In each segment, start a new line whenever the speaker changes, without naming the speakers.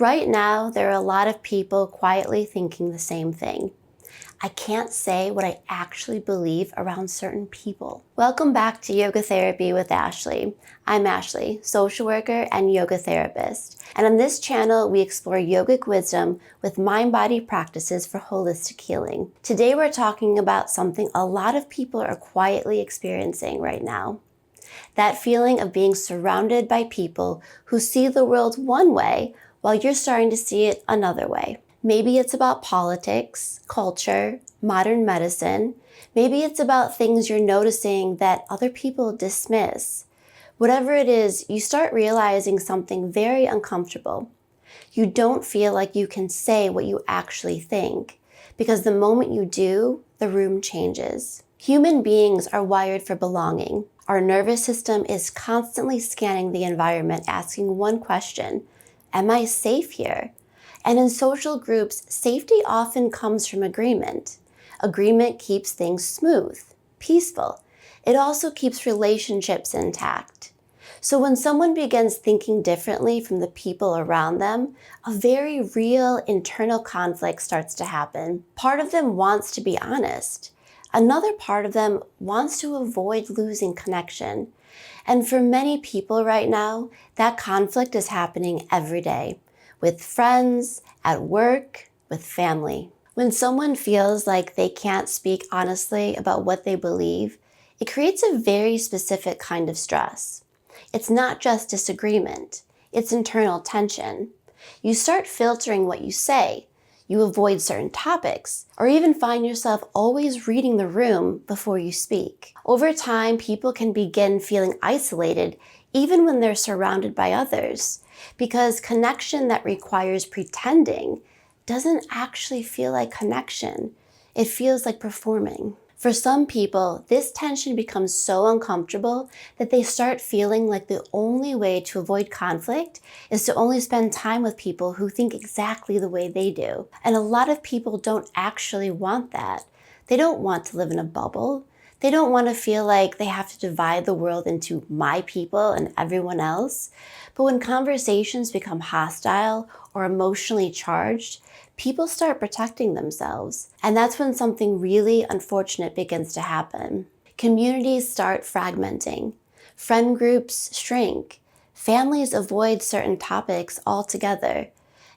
Right now, there are a lot of people quietly thinking the same thing. I can't say what I actually believe around certain people. Welcome back to Yoga Therapy with Ashley. I'm Ashley, social worker and yoga therapist. And on this channel, we explore yogic wisdom with mind-body practices for holistic healing. Today, we're talking about something a lot of people are quietly experiencing right now. That feeling of being surrounded by people who see the world one way while you're starting to see it another way. Maybe it's about politics, culture, modern medicine. Maybe it's about things you're noticing that other people dismiss. Whatever it is, you start realizing something very uncomfortable. You don't feel like you can say what you actually think, because the moment you do, the room changes. Human beings are wired for belonging. Our nervous system is constantly scanning the environment, asking one question: am I safe here? And in social groups, safety often comes from agreement. Agreement keeps things smooth, peaceful. It also keeps relationships intact. So when someone begins thinking differently from the people around them, a very real internal conflict starts to happen. Part of them wants to be honest. Another part of them wants to avoid losing connection. And for many people right now, that conflict is happening every day, with friends, at work, with family. When someone feels like they can't speak honestly about what they believe, it creates a very specific kind of stress. It's not just disagreement, it's internal tension. You start filtering what you say. You avoid certain topics, or even find yourself always reading the room before you speak. Over time, people can begin feeling isolated even when they're surrounded by others, because connection that requires pretending doesn't actually feel like connection. It feels like performing. For some people, this tension becomes so uncomfortable that they start feeling like the only way to avoid conflict is to only spend time with people who think exactly the way they do. And a lot of people don't actually want that. They don't want to live in a bubble. They don't want to feel like they have to divide the world into my people and everyone else. But when conversations become hostile or emotionally charged, people start protecting themselves. And that's when something really unfortunate begins to happen. Communities start fragmenting. Friend groups shrink. Families avoid certain topics altogether.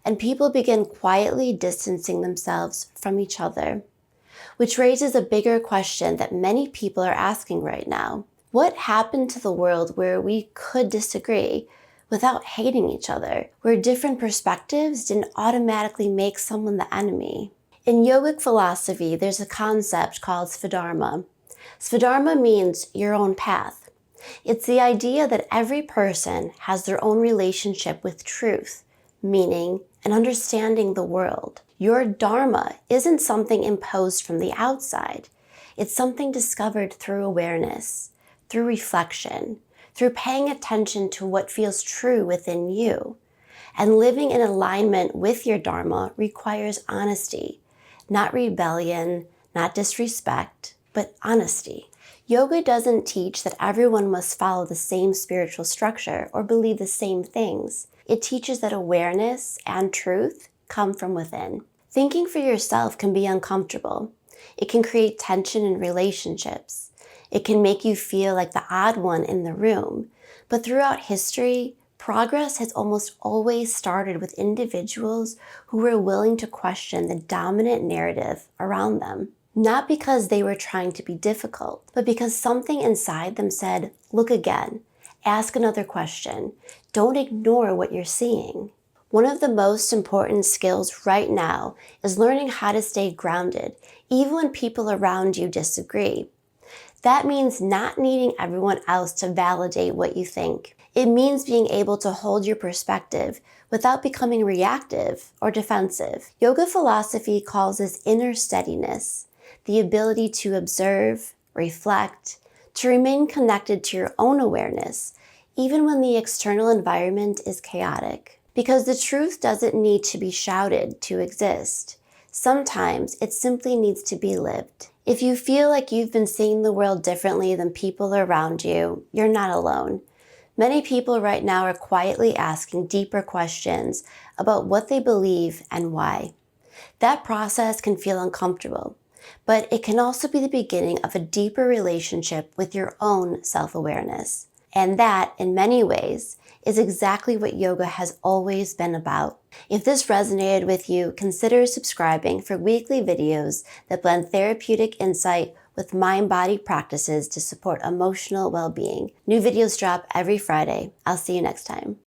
And people begin quietly distancing themselves from each other. Which raises a bigger question that many people are asking right now. What happened to the world where we could disagree without hating each other, where different perspectives didn't automatically make someone the enemy? In yogic philosophy, there's a concept called Svadharma. Svadharma means your own path. It's the idea that every person has their own relationship with truth, meaning, and understanding the world. Your dharma isn't something imposed from the outside. It's something discovered through awareness, through reflection, through paying attention to what feels true within you. And living in alignment with your dharma requires honesty, not rebellion, not disrespect, but honesty. Yoga doesn't teach that everyone must follow the same spiritual structure or believe the same things. It teaches that awareness and truth come from within. Thinking for yourself can be uncomfortable. It can create tension in relationships. It can make you feel like the odd one in the room. But throughout history, progress has almost always started with individuals who were willing to question the dominant narrative around them. Not because they were trying to be difficult, but because something inside them said, look again, ask another question, don't ignore what you're seeing. One of the most important skills right now is learning how to stay grounded, even when people around you disagree. That means not needing everyone else to validate what you think. It means being able to hold your perspective without becoming reactive or defensive. Yoga philosophy calls this inner steadiness, the ability to observe, reflect, to remain connected to your own awareness, even when the external environment is chaotic. Because the truth doesn't need to be shouted to exist. Sometimes it simply needs to be lived. If you feel like you've been seeing the world differently than people around you, you're not alone. Many people right now are quietly asking deeper questions about what they believe and why. That process can feel uncomfortable, but it can also be the beginning of a deeper relationship with your own self-awareness. And that, in many ways, is exactly what yoga has always been about. If this resonated with you, consider subscribing for weekly videos that blend therapeutic insight with mind-body practices to support emotional well-being. New videos drop every Friday. I'll see you next time.